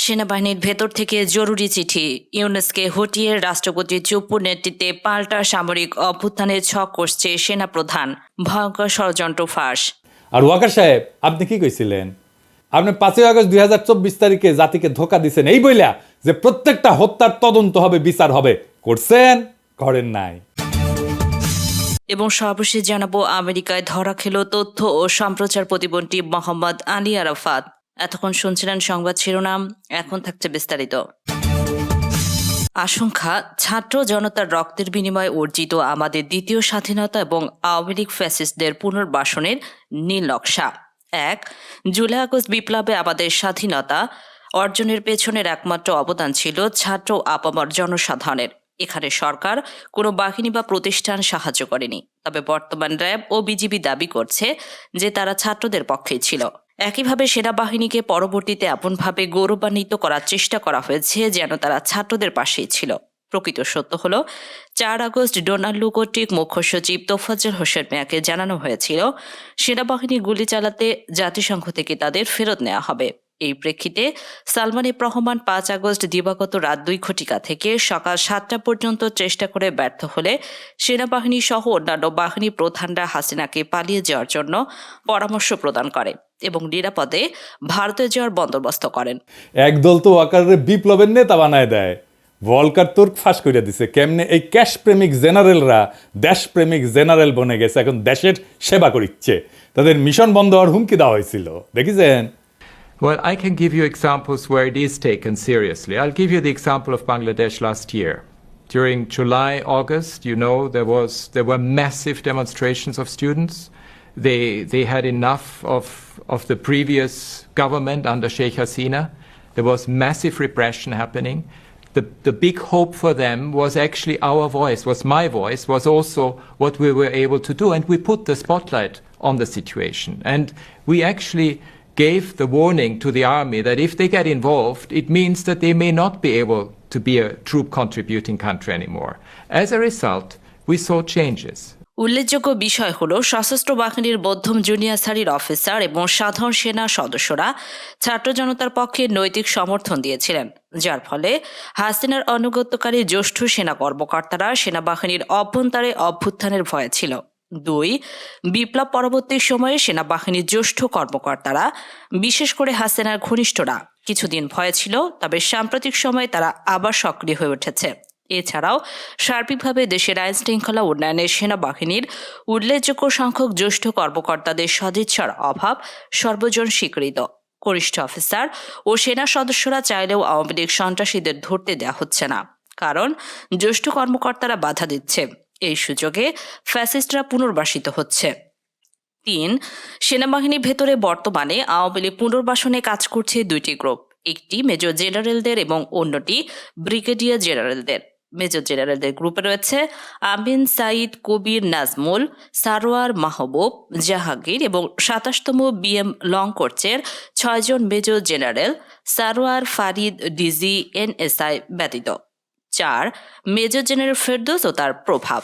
সেনাবাহিনীর ভেতর থেকে জরুরি চিঠি, ইউনুসকে হটিয়ে রাষ্ট্রপতি চুপ্পুর নেতৃত্বে পাল্টা সামরিক অভ্যুত্থানের ছক কষছে সেনাপ্রধান, ভয়ঙ্কর ষড়যন্ত্র ফাঁস। আর ওয়াকার সাহেব, আপনি কি কইছিলেন? আপনি 5ই আগস্ট 2024 তারিখে জাতিকে ধোকা দিচ্ছেন এই বইলা যে প্রত্যেকটা হত্যার তদন্ত হবে, বিচার হবে। করছেন? করেন নাই। এবং সর্বশেষ জানাবো, আমেরিকায় ধরা খেল তথ্য ও সম্প্রচার প্রতিমন্ত্রী মোহাম্মদ আলী আরাফাত। এতক্ষণ শুনছিলেন সংবাদ শিরোনাম, এখন থাকছে বিস্তারিত। আশঙ্কা, ছাত্র জনতার রক্তের বিনিময়ে অর্জিত আমাদের দ্বিতীয় স্বাধীনতা এবং আওয়ামী লীগ ফ্যাসিস্টদের পুনর্বাসনের নীল নকশা। 1 জুলাই আগস্ট বিপ্লবে আমাদের স্বাধীনতা অর্জনের পেছনের একমাত্র অবদান ছিল ছাত্র আপামর জনসাধারণের। এখানে সরকার কোনো বাহিনী বা প্রতিষ্ঠান সাহায্য করেনি, তবে বর্তমান র্যাব ও বিজিবি দাবি করছে যে তারা ছাত্রদের পক্ষেই ছিল। একইভাবে সেনাবাহিনীকে পরবর্তীতে এমনভাবে গৌরবান্বিত করার চেষ্টা করা হয়েছে যেন তারা ছাত্রদের পাশেই ছিল। প্রকৃত সত্য হলো, 4 আগস্ট ডোনাল্ড লু কর্তৃক মুখ্য সচিব তোফাজ্জল হোসেন মিয়াকে জানানো হয়েছিল সেনাবাহিনী গুলি চালাতে জাতিসংঘ থেকে তাদের ফেরত নেওয়া হবে। এই প্রেক্ষিতে সালমান এফ রহমান 5 আগস্ট দিবাগত রাত 2 ঘটিকা থেকে সকাল 7টা পর্যন্ত চেষ্টা করে ব্যর্থ হলে সেনাবাহিনী সহ অন্যান্য বাহিনী প্রধানরা হাসিনাকে পালিয়ে যাওয়ার জন্য পরামর্শ প্রদান করে এবং নিরাপদে ভারতে যাওয়ার বন্দোবস্ত করেন। একদল তো ওয়াকারের বিপ্লবের নেতা বানায় দেয়। ভলকার তুর্ক ফাঁস করে দিছে কেমনে এই ক্যাশ প্রেমিক জেনারেলরা দেশপ্রেমিক জেনারেল বনে গেছে, এখন দেশের সেবা করিচ্ছে। তাদের মিশন বন্ধ হওয়ার হুমকি দেওয়া হয়েছিল, দেখেছেন? Well, I can give you examples where it is taken seriously. I'll give you the example of Bangladesh last year. During July, August, there were massive demonstrations of students. They had enough of the previous government under Sheikh Hasina. There was massive repression happening. The big hope for them was actually our voice, was my voice, was also what we were able to do. And we put the spotlight on the situation. And we actually gave the warning to the army that if they get involved, it means that they may not be able to be a troop contributing country anymore. As a result, we saw changes. উল্লেখযোগ্য বিষয় হলো, সশস্ত্র বাহিনীর মধ্যম junior সারির officer এবং সাধারণ সেনা সদস্যরা ছাত্র জনতার পক্ষে নৈতিক সমর্থন দিয়েছিলেন, যার ফলে হাসিনার আনুগত্যকারী জ্যেষ্ঠ সেনা কর্মকর্তারা সেনাবাহিনীর অভ্যন্তরে অভ্যুত্থানের ভয়ে ছিল। 2 বিপ্লব পরবর্তী সময়ে সেনাবাহিনীর জ্যেষ্ঠ কর্মকর্তারা, বিশেষ করে হাসিনার ঘনিষ্ঠরা, কিছুদিন ভয়ে ছিল, তবে সাম্প্রতিক সময়ে তারা আবার সক্রিয় হয়ে উঠেছে। এছাড়াও সার্বিকভাবে দেশের আইন শৃঙ্খলা উন্নয়নে সেনাবাহিনীর উল্লেখযোগ্য সংখ্যক জ্যেষ্ঠ কর্মকর্তাদের সদিচ্ছার অভাব সর্বজন স্বীকৃত। কনিষ্ঠ অফিসার ও সেনা সদস্যরা চাইলেও আওয়ামী লীগ সন্ত্রাসীদের ধরতে দেওয়া হচ্ছে না, কারণ জ্যেষ্ঠ কর্মকর্তারা বাধা দিচ্ছে। এই সুযোগে ফ্যাসিস্টরা পুনর্বাসিত হচ্ছে। 3 সেনাবাহিনীর ভেতরে বর্তমানে আওয়ামী লীগ পুনর্বাসনে কাজ করছে 2টি গ্রুপ, একটি মেজর জেনারেলদের এবং অন্যটি ব্রিগেডিয়ার জেনারেলদের। মেজর জেনারেলদের গ্রুপে রয়েছে আমিন সাইদ, কবির, নাজমুল, সারোয়ার, মাহবুব, জাহাঙ্গীর এবং 27তম বিএম লং কোর্চের 6 জন major general, Sarwar, Farid, DG, NSI ব্যতীত। 4 মেজর জেনারেল ফেরদৌস ও তার প্রভাব।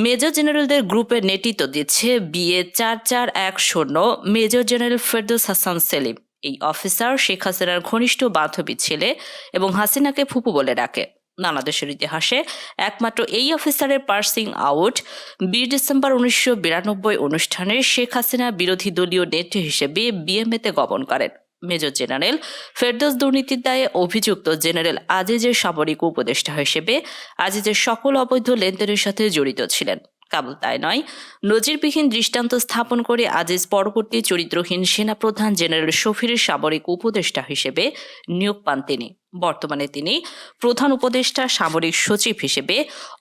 মেজর জেনারেলদের গ্রুপের নেতৃত্ব দিচ্ছে BA 4410 major general Ferdous Hasan Selim. এই অফিসার শেখ হাসিনার ঘনিষ্ঠ বান্ধবী ছেলে এবং হাসিনাকে ফুপু বলে ডাকে। নানা দেশের ইতিহাসে একমাত্র এই অফিসারের পার্সিং আউট 20 ডিসেম্বর 1992 অনুষ্ঠানে শেখ হাসিনা বিরোধী দলীয় নেত্রী হিসেবে বিএমএতে গমন করেন। মেজর জেনারেল ফেরদৌস দুর্নীতির দায়ে অভিযুক্ত জেনারেল আজিজের সামরিক উপদেষ্টা হিসেবে আজিজের সকল অবৈধ লেনদেনের সাথে জড়িত ছিলেন। কেবল তাই নয়, নজিরবিহীন দৃষ্টান্ত স্থাপন করে আজিজ পরবর্তী চরিত্রহীন সেনাপ্রধান জেনারেল শফিরের সামরিক উপদেষ্টা হিসেবে নিয়োগ পান তিনি। বর্তমানে তিনি প্রধান উপদেষ্টা সামরিক সচিব হিসেবে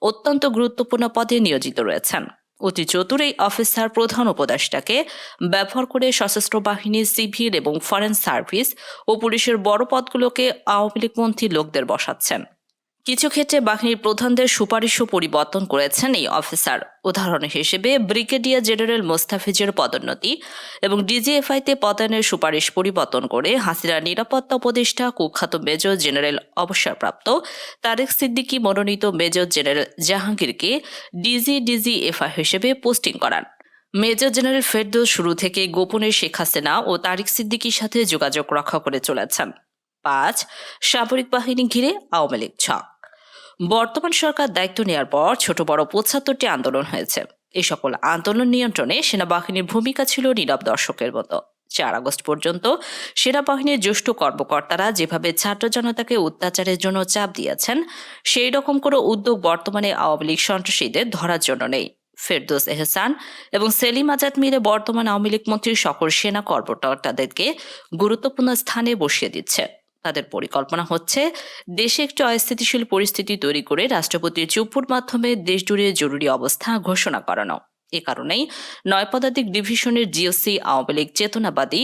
অত্যন্ত গুরুত্বপূর্ণ পদে নিয়োজিত রয়েছেন। অতি চতুর এই অফিসার প্রধান উপদেষ্টাকে ব্যবহার করে সশস্ত্র বাহিনী, সিভিল এবং ফরেন সার্ভিস ও পুলিশের বড় পদগুলোকে আওয়ামী লীগপন্থী লোকদের বসাচ্ছেন। কিছু ক্ষেত্রে বাহিনীর প্রধানদের সুপারিশও পরিবর্তন করেছেন এই অফিসার। উদাহরণ হিসেবে ব্রিগেডিয়ার জেনারেল মোস্তাফিজের পদোন্নতি এবং ডিজিএফআইতে পদায়নের সুপারিশ পরিবর্তন করে হাসিনার নিরাপত্তা উপদেষ্টা কুখ্যাত মেজর জেনারেল অবসরপ্রাপ্ত তারেক সিদ্দিকী মনোনীত মেজর জেনারেল জাহাঙ্গীরকে ডিজিএফআই হিসেবে পোস্টিং করান। মেজর জেনারেল ফেরদৌস শুরু থেকে গোপনে শেখ হাসিনা ও তারেক সিদ্দিকীর সাথে যোগাযোগ রক্ষা করে চলেছেন। 5. সামরিক বাহিনী ঘিরে আওয়ামী লীগ ছক। বর্তমান সরকার দায়িত্ব নেওয়ার পর ছোট বড় 75টি আন্দোলন হয়েছে। এই সকল আন্দোলন নিয়ন্ত্রণে সেনাবাহিনীর ভূমিকা ছিল নীরব দর্শকের মতো। 4 আগস্ট পর্যন্ত সেনাবাহিনীর জ্যেষ্ঠ কর্মকর্তারা যেভাবে ছাত্র জনতাকে অত্যাচারের জন্য চাপ দিয়েছেন, সেই রকম কোনো উদ্যোগ বর্তমানে আওয়ামী লীগ সন্ত্রাসীদের ধরার জন্য নেই। ফেরদৌস এহসান এবং সেলিম আজাদ মিলে বর্তমান আওয়ামী লীগ মন্ত্রীর সকল সেনা কর্মকর্তাদেরকে গুরুত্বপূর্ণ স্থানে বসিয়ে দিচ্ছে। তাদের পরিকল্পনা হচ্ছে দেশে একটি অস্থিতিশীল পরিস্থিতি তৈরি করে রাষ্ট্রপতির চুপুর মাধ্যমে দেশজুড়ে জরুরি অবস্থা ঘোষণা করানো। এ কারণেই 9 পদাতিক ডিভিশনের জিওসি আওয়ামী লীগ চেতনাবাদী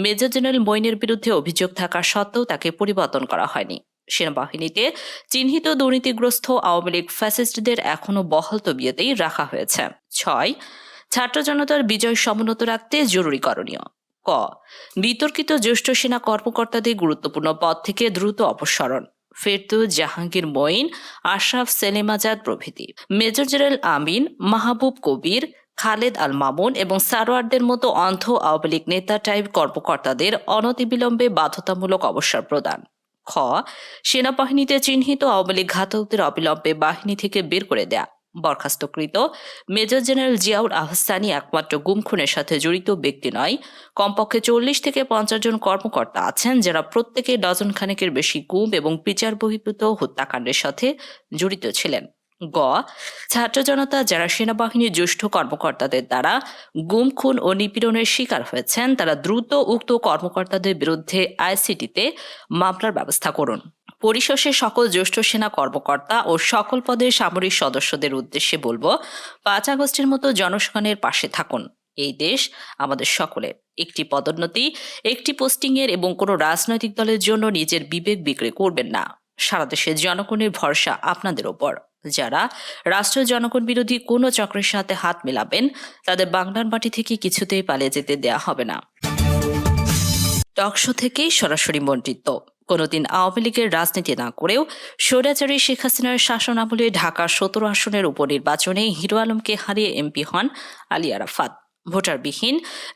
মেজর জেনারেল মঈনের বিরুদ্ধে অভিযোগ থাকা সত্ত্বেও তাকে পরিবর্তন করা হয়নি। সেনাবাহিনীতে চিহ্নিত দুর্নীতিগ্রস্ত আওয়ামী লীগ ফ্যাসিস্টদের এখনও বহাল তবিয়তেই রাখা হয়েছে। 6. ছাত্র জনতার বিজয় সমুন্নত রাখতে জরুরি করণীয়। ক. বিতর্কিত জ্যেষ্ঠ সেনা কর্মকর্তাদের গুরুত্বপূর্ণ পদ থেকে দ্রুত অপসারণ। ফেরদৌস, জাহাঙ্গীর মঈন, আশরাফ, সেলিম আজাদ প্রভৃতি, মেজর জেনারেল আমিন, মাহবুব কবির, খালেদ আল মামুন এবং সারোয়ারদের মতো অন্ধ আওয়ামী লীগ নেতা টাইপ কর্মকর্তাদের অনতিবিলম্বে বাধ্যতামূলক অবসর প্রদান। খ. সেনাবাহিনীতে চিহ্নিত আওয়ামী লীগ ঘাতকদের অবিলম্বে বাহিনী থেকে বের করে দেয়া। বরখাস্তকৃত মেজর জেনারেল জিয়াউল আহসানি একমাত্র গুম খুনের সাথে জড়িত ব্যক্তি নয়, কমপক্ষে 40 থেকে 50 জন কর্মকর্তা আছেন যারা প্রত্যেকে ডজন খানেকের বেশি গুম এবং বিচার বহির্ভূত হত্যাকাণ্ডের সাথে জড়িত ছিলেন। গ. ছাত্র জনতা যারা সেনাবাহিনীর জ্যেষ্ঠ কর্মকর্তাদের দ্বারা গুম, খুন ও নিপীড়নের শিকার হয়েছেন, তারা দ্রুত উক্ত কর্মকর্তাদের বিরুদ্ধে আইসিটিতে মামলার ব্যবস্থা করুন। পরিশেষে সকল জ্যেষ্ঠ সেনা কর্মকর্তা ও সকল পদের সামরিক সদস্যদের উদ্দেশ্যে বলবো, 5 আগস্টের মতো জনসাধারণের পাশে থাকুন। এই দেশ আমাদের সকলের। একটি পদোন্নতি, একটি পোস্টিংয়ের এবং কোনো রাজনৈতিক দলের জন্য নিজের বিবেক বিক্রি করবেন না। সারা দেশের জনগণের ভরসা আপনাদের ওপর। যারা রাষ্ট্র জনগণ বিরোধী কোনো চক্রের সাথে হাত মেলাবেন, তাদের বাংলার মাটি থেকে কিছুতেই পালিয়ে যেতে দেয়া হবে না। টকশো থেকেই সরাসরি মন্ত্রিত্ব। কোনোদিন আওয়ামী লীগের রাজনীতি না করেও স্বৈরাচারী শেখ হাসিনার শাসন আমলে ঢাকা 17 আসনের উপনির্বাচনে হিরো আলমকে হারিয়ে এমপি হন আলী আরাফাত। ভোটারবিহীন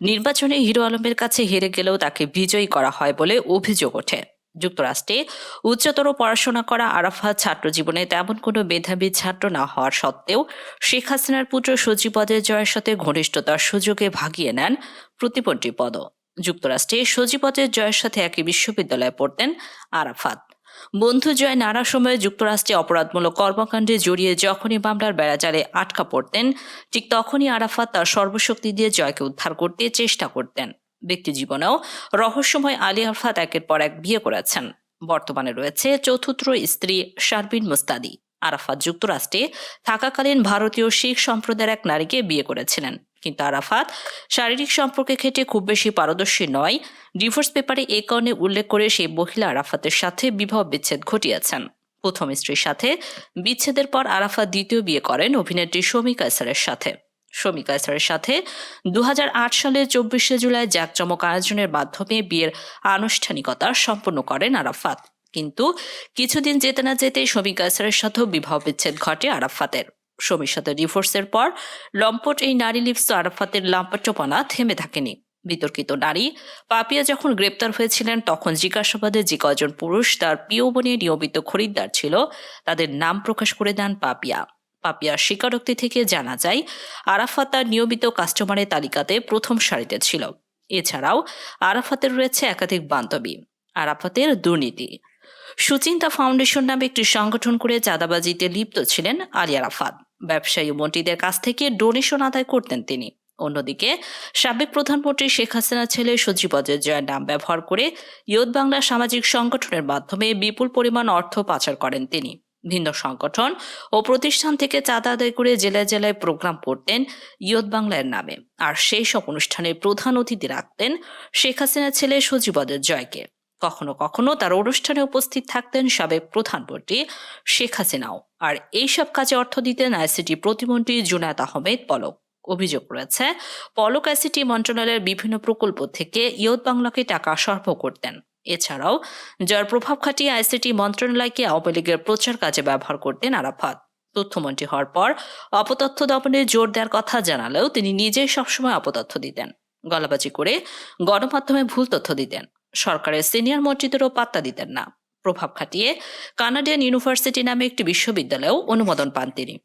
নির্বাচনে হিরো আলমের কাছে হেরে গেলেও তাকে বিজয়ী করা হয় বলে অভিযোগ ওঠে। যুক্তরাষ্ট্রে উচ্চতর পড়াশোনা করা আরাফাত ছাত্র জীবনে তেমন কোনো মেধাবী ছাত্র না হওয়ার সত্ত্বেও শেখ হাসিনার পুত্র সজীবদের জয়ের সাথে ঘনিষ্ঠতার সুযোগে ভাগিয়ে নেন প্রতিপন্থী পদ। যুক্তরাষ্ট্রে সজীবদের জয়ের সাথে একই বিশ্ববিদ্যালয়ে পড়তেন আরাফাত। বন্ধু জয় নানা সময়ে যুক্তরাষ্ট্রে অপরাধমূলক কর্মকাণ্ডে জড়িয়ে যখনই মামলার বেড়াজালে আটকা পড়তেন, ঠিক তখনই আরাফাত তার সর্বশক্তি দিয়ে জয়কে উদ্ধার করতে চেষ্টা করতেন। ব্যক্তি জীবনেও রহস্যময় আলী আরাফাত একের পর এক বিয়ে করেছেন। বর্তমানে রয়েছে চতুর্থ স্ত্রী শারবিন মুস্তাদি। আরাফাত যুক্তরাষ্ট্রে থাকাকালীন ভারতীয় শিখ সম্প্রদায়ের এক নারীকে বিয়ে করেছিলেন, কিন্তু আরাফাত শারীরিক সম্পর্কে ক্ষেত্রে খুব বেশি পারদর্শী নয়। ডিভোর্স পেপারে এই কারণে উল্লেখ করে সেই মহিলা আরাফাতের সাথে বিবাহ বিচ্ছেদ ঘটিয়েছেন। প্রথম স্ত্রীর সাথে বিচ্ছেদের পর আরাফাত দ্বিতীয় বিয়ে করেন অভিনেত্রী শমী কায়সারের সাথে। শমী কায়সারের সাথে 2008 সালের 24শে জুলাই জাঁকজমক আয়োজনের মাধ্যমে বিয়ের আনুষ্ঠানিকতা সম্পন্ন করেন আরাফাত। কিন্তু কিছুদিন যেতে না যেতেই শমী কায়সারের সাথেও বিবাহ বিচ্ছেদ ঘটে আরাফাতের। শমীর সাথে ডিভোর্সের পর লম্পট এই নারী লিপ্স আরাফাতের লাম্পট্যপনা থেমে থাকেনি। বিতর্কিত নারী পাপিয়া যখন গ্রেপ্তার হয়েছিলেন, তখন জিজ্ঞাসাবাদে যে কজন পুরুষ তার পিওবনে নিয়মিত খরিদ্দার ছিল, তাদের নাম প্রকাশ করে দেন পাপিয়া। পাপিয়ার স্বীকারোক্তি থেকে জানা যায়, আরাফাত তার নিয়মিত কাস্টমারের তালিকাতে প্রথম সারিতে ছিল। এছাড়াও আরাফাতের রয়েছে একাধিক বান্ধবী। আরাফাতের দুর্নীতি। সুচিন্তা ফাউন্ডেশন নামে একটি সংগঠন করে চাঁদাবাজিতে লিপ্ত ছিলেন আলী আরাফাত। ব্যবসায়ী মন্ত্রীদের কাছ থেকে ডোনেশন আদায় করতেন তিনি। অন্যদিকে সাবেক প্রধানমন্ত্রী শেখ হাসিনার ছেলে সজীবদের জয়ের নাম ব্যবহার করে ইয়ত বাংলা সামাজিক সংগঠনের মাধ্যমে বিপুল পরিমাণ অর্থ পাচার করেন তিনি। ভিন্ন সংগঠন ও প্রতিষ্ঠান থেকে চাঁদা আদায় করে জেলায় জেলায় প্রোগ্রাম করতেন ইয়ত বাংলার নামে, আর সেই সব অনুষ্ঠানে প্রধান অতিথি রাখতেন শেখ হাসিনার ছেলে সজীবদের জয়কে। কখনো কখনো তার অনুষ্ঠানে উপস্থিত থাকতেন সাবেক প্রধানমন্ত্রী শেখ হাসিনাও। আর এইসব কাজে অর্থ দিতেন আইসিটি প্রতিমন্ত্রী জুনায়েদ আহমেদ পলক। অভিযোগ রয়েছে, পলক আইসিটি মন্ত্রণালয়ের বিভিন্ন প্রকল্প থেকে ইয়ত বাংলাকে টাকা সরবরাহ করতেন। এছাড়াও যার প্রভাব খাটিয়ে আইসিটি মন্ত্রণালয়কে আওয়ামী লীগের প্রচার কাজে ব্যবহার করতেন আরাফাত। তথ্যমন্ত্রী হওয়ার পর অপতথ্য দমনে জোর দেওয়ার কথা জানালেও তিনি নিজেই সবসময় অপতথ্য দিতেন। গলাবাজি করে গণমাধ্যমে ভুল তথ্য দিতেন। সরকারের সিনিয়র মন্ত্রীদেরও পাত্তা দিতেন না। প্রভাব খাটিয়ে কানাডিয়ান ইউনিভার্সিটি নামে একটি বিশ্ববিদ্যালয়েও অনুমোদন পান তিনি।